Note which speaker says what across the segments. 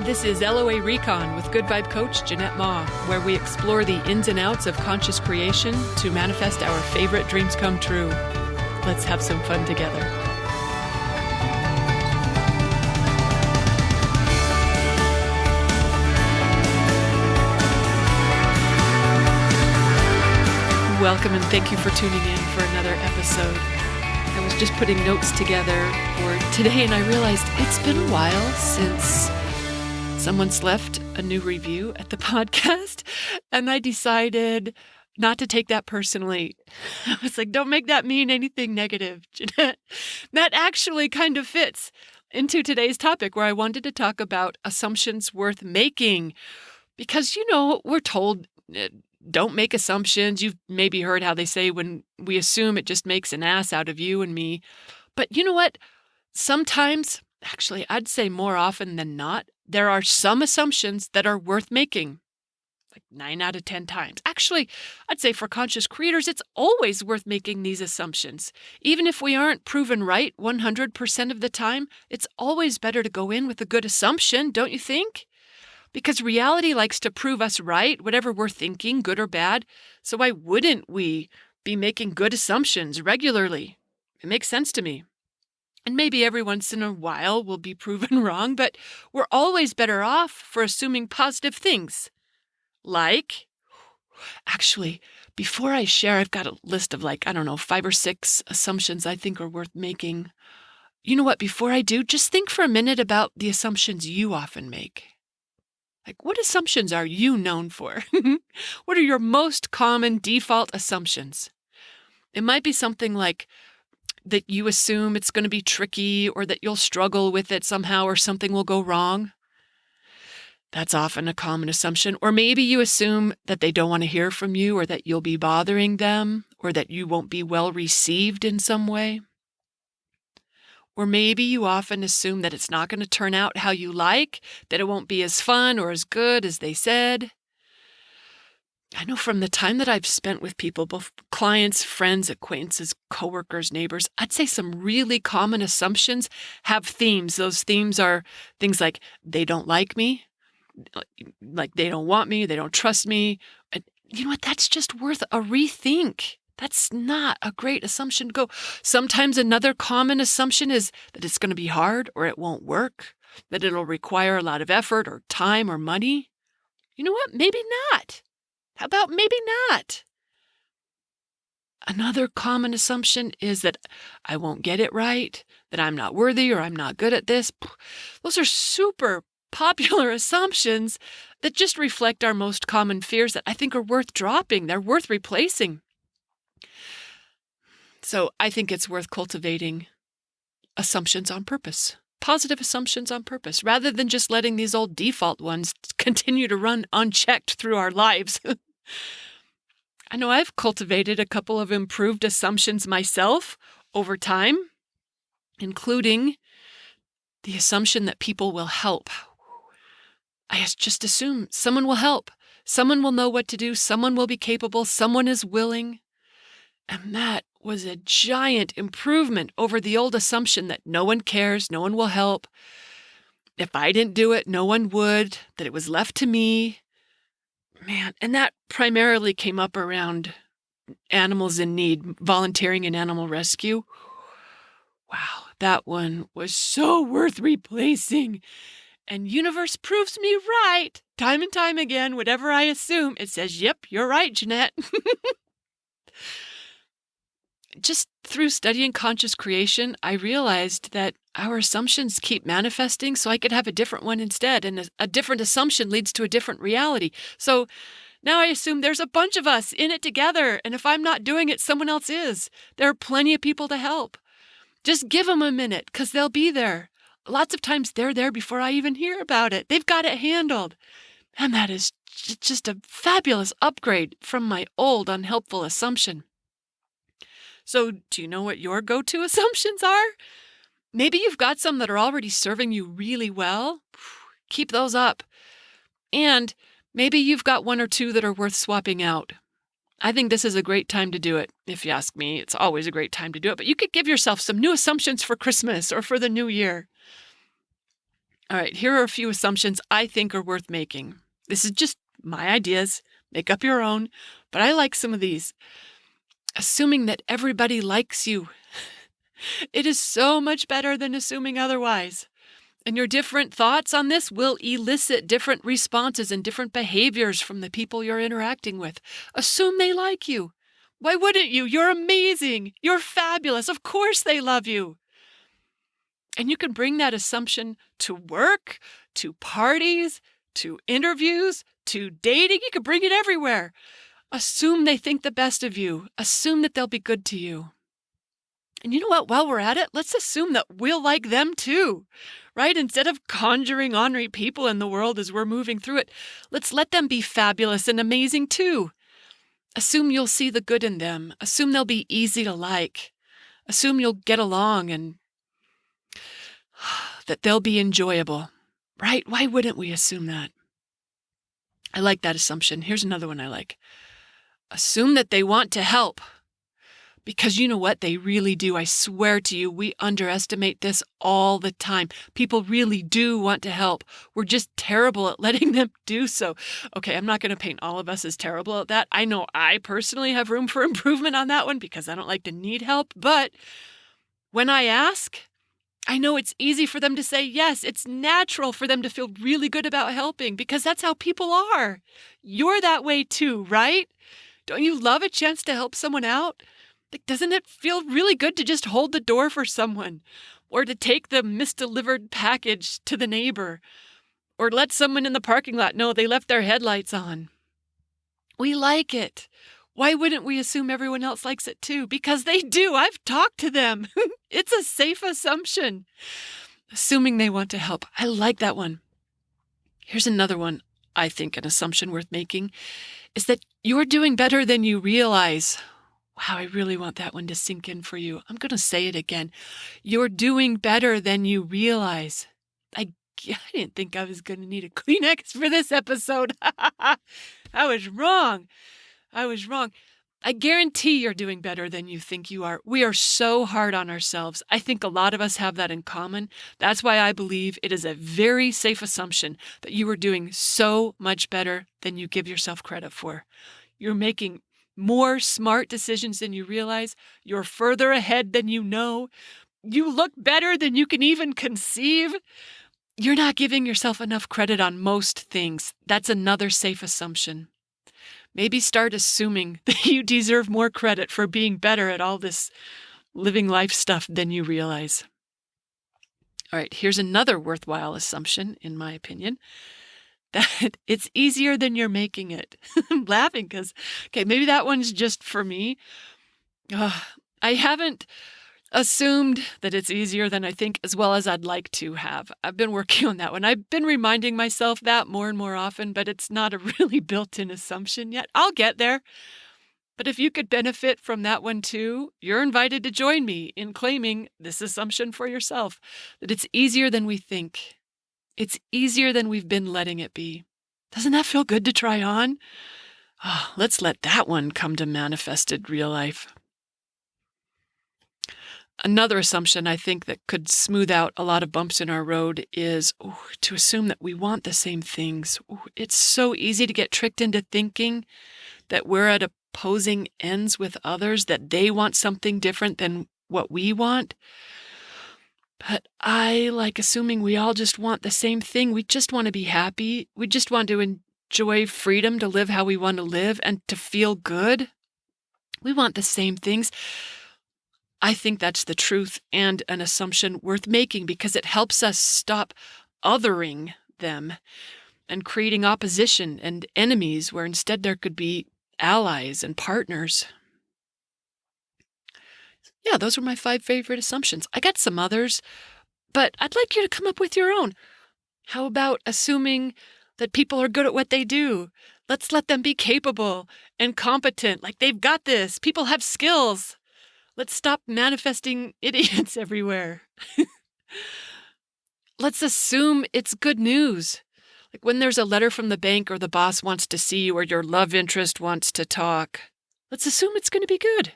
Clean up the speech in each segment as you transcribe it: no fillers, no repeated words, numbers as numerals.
Speaker 1: This is LOA Recon with Good Vibe Coach Jeanette Ma, where we explore the ins and outs of conscious creation to manifest our favorite dreams come true. Let's have some fun together. Welcome and thank you for tuning in for another episode. I was just putting notes together for today and I realized it's been a while since someone's left a new review at the podcast, and I decided not to take that personally. I was like, don't make that mean anything negative, Jeanette. That actually kind of fits into today's topic where I wanted to talk about assumptions worth making. Because, we're told don't make assumptions. You've maybe heard how they say when we assume it just makes an ass out of you and me. But you know what? Sometimes, actually, I'd say more often than not, there are some assumptions that are worth making, like 9 out of 10 times. Actually, I'd say for conscious creators, it's always worth making these assumptions. Even if we aren't proven right 100% of the time, it's always better to go in with a good assumption, don't you think? Because reality likes to prove us right, whatever we're thinking, good or bad. So why wouldn't we be making good assumptions regularly? It makes sense to me. And maybe every once in a while we'll be proven wrong, but we're always better off for assuming positive things. Actually, before I share, I've got a list of 5 or 6 assumptions I think are worth making. You know what? Before I do, just think for a minute about the assumptions you often make. What assumptions are you known for? What are your most common default assumptions? It might be something like that you assume it's going to be tricky or that you'll struggle with it somehow or something will go wrong. That's often a common assumption. Or maybe you assume that they don't want to hear from you or that you'll be bothering them or that you won't be well received in some way. Or maybe you often assume that it's not going to turn out how you like, that it won't be as fun or as good as they said. I know from the time that I've spent with people, both clients, friends, acquaintances, coworkers, neighbors, I'd say some really common assumptions have themes. Those themes are things like they don't like me, like they don't want me, they don't trust me. And you know what? That's just worth a rethink. That's not a great assumption to go. Sometimes another common assumption is that it's going to be hard or it won't work, that it'll require a lot of effort or time or money. You know what? Maybe not. How about maybe not? Another common assumption is that I won't get it right, that I'm not worthy or I'm not good at this. Those are super popular assumptions that just reflect our most common fears that I think are worth dropping. They're worth replacing. So I think it's worth cultivating assumptions on purpose. Positive assumptions on purpose, rather than just letting these old default ones continue to run unchecked through our lives. I know I've cultivated a couple of improved assumptions myself over time, including the assumption that people will help. I just assume someone will help. Someone will know what to do. Someone will be capable. Someone is willing. And that was a giant improvement over the old assumption that no one cares, no one will help. If I didn't do it, no one would, that it was left to me. Man, and that primarily came up around animals in need, volunteering in animal rescue. Wow, that one was so worth replacing. And universe proves me right. Time and time again, whatever I assume, it says, yep, you're right, Jeanette. Just through studying conscious creation, I realized that our assumptions keep manifesting, so I could have a different one instead. And a different assumption leads to a different reality. So now I assume there's a bunch of us in it together. And if I'm not doing it, someone else is. There are plenty of people to help. Just give them a minute because they'll be there. Lots of times they're there before I even hear about it. They've got it handled. And that is just a fabulous upgrade from my old unhelpful assumption. So do you know what your go-to assumptions are? Maybe you've got some that are already serving you really well. Keep those up. And maybe you've got 1 or 2 that are worth swapping out. I think this is a great time to do it. If you ask me, it's always a great time to do it. But you could give yourself some new assumptions for Christmas or for the new year. All right, here are a few assumptions I think are worth making. This is just my ideas. Make up your own, but I like some of these. Assuming that everybody likes you. It is so much better than assuming otherwise. And your different thoughts on this will elicit different responses and different behaviors from the people you're interacting with. Assume they like you. Why wouldn't you? You're amazing. You're fabulous. Of course they love you. And you can bring that assumption to work, to parties, to interviews, to dating. You can bring it everywhere. Assume they think the best of you. Assume that they'll be good to you. And you know what? While we're at it, let's assume that we'll like them too, right? Instead of conjuring ornery people in the world as we're moving through it, let's let them be fabulous and amazing too. Assume you'll see the good in them. Assume they'll be easy to like. Assume you'll get along and that they'll be enjoyable, right? Why wouldn't we assume that? I like that assumption. Here's another one I like. Assume that they want to help. Because you know what? They really do. I swear to you, we underestimate this all the time. People really do want to help. We're just terrible at letting them do so. Okay, I'm not going to paint all of us as terrible at that. I know I personally have room for improvement on that one because I don't like to need help. But when I ask, I know it's easy for them to say yes. It's natural for them to feel really good about helping because that's how people are. You're that way too, right? Don't you love a chance to help someone out? Like, doesn't it feel really good to just hold the door for someone or to take the misdelivered package to the neighbor or let someone in the parking lot know they left their headlights on? We like it. Why wouldn't we assume everyone else likes it too? Because they do. I've talked to them. It's a safe assumption. Assuming they want to help. I like that one. Here's another one. I think an assumption worth making is that you're doing better than you realize. Wow, I really want that one to sink in for you. I'm going to say it again. You're doing better than you realize. I didn't think I was going to need a Kleenex for this episode. I was wrong. I guarantee you're doing better than you think you are. We are so hard on ourselves. I think a lot of us have that in common. That's why I believe it is a very safe assumption that you are doing so much better than you give yourself credit for. You're making more smart decisions than you realize. You're further ahead than you know. You look better than you can even conceive. You're not giving yourself enough credit on most things. That's another safe assumption. Maybe start assuming that you deserve more credit for being better at all this living life stuff than you realize. All right, here's another worthwhile assumption, in my opinion, that it's easier than you're making it. I'm laughing because, okay, maybe that one's just for me. I haven't assumed that it's easier than I think as well as I'd like to have. I've been working on that one. I've been reminding myself that more and more often, but it's not a really built-in assumption yet. I'll get there. But if you could benefit from that one too, you're invited to join me in claiming this assumption for yourself, that it's easier than we think. It's easier than we've been letting it be. Doesn't that feel good to try on? Oh, let's let that one come to manifested real life. Another assumption I think that could smooth out a lot of bumps in our road is to assume that we want the same things. It's so easy to get tricked into thinking that we're at opposing ends with others, that they want something different than what we want. But I like assuming we all just want the same thing. We just want to be happy. We just want to enjoy freedom to live how we want to live and to feel good. We want the same things. I think that's the truth and an assumption worth making because it helps us stop othering them and creating opposition and enemies where instead there could be allies and partners. Yeah, those were my 5 favorite assumptions. I got some others, but I'd like you to come up with your own. How about assuming that people are good at what they do? Let's let them be capable and competent, like they've got this. People have skills. Let's stop manifesting idiots everywhere. Let's assume it's good news. Like when there's a letter from the bank or the boss wants to see you or your love interest wants to talk, let's assume it's going to be good.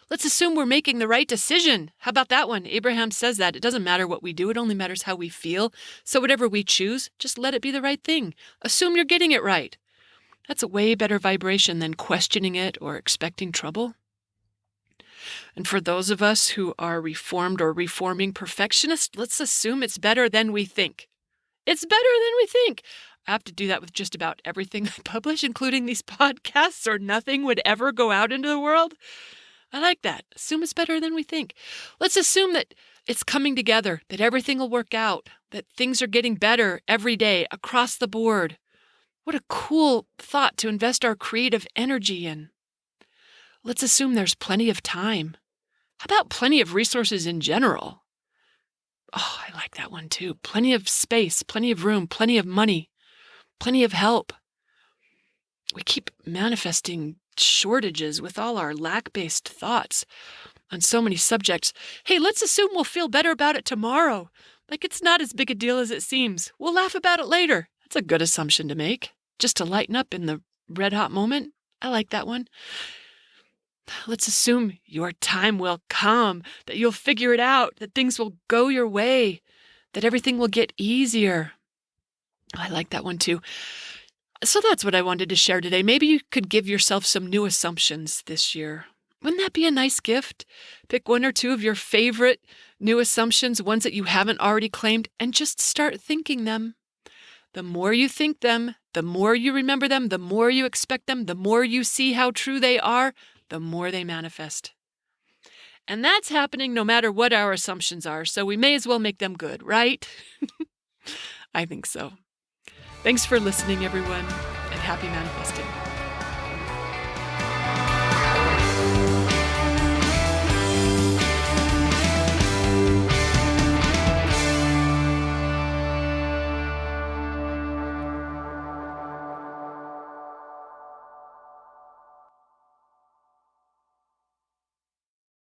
Speaker 1: Let's assume we're making the right decision. How about that one? Abraham says that. It doesn't matter what we do. It only matters how we feel. So whatever we choose, just let it be the right thing. Assume you're getting it right. That's a way better vibration than questioning it or expecting trouble. And for those of us who are reformed or reforming perfectionists, let's assume it's better than we think. It's better than we think. I have to do that with just about everything I publish, including these podcasts, or nothing would ever go out into the world. I like that. Assume it's better than we think. Let's assume that it's coming together, that everything will work out, that things are getting better every day across the board. What a cool thought to invest our creative energy in. Let's assume there's plenty of time. How about plenty of resources in general? Oh, I like that one too. Plenty of space, plenty of room, plenty of money, plenty of help. We keep manifesting shortages with all our lack-based thoughts on so many subjects. Hey, let's assume we'll feel better about it tomorrow. Like it's not as big a deal as it seems. We'll laugh about it later. That's a good assumption to make. Just to lighten up in the red-hot moment. I like that one. Let's assume your time will come, that you'll figure it out, that things will go your way, that everything will get easier. I like that one too. So that's what I wanted to share today. Maybe you could give yourself some new assumptions this year. Wouldn't that be a nice gift? Pick one or two of your favorite new assumptions, ones that you haven't already claimed, and just start thinking them. The more you think them, the more you remember them, the more you expect them, the more you see how true they are, the more they manifest. And that's happening no matter what our assumptions are, so we may as well make them good, right? I think so. Thanks for listening, everyone, and happy manifesting.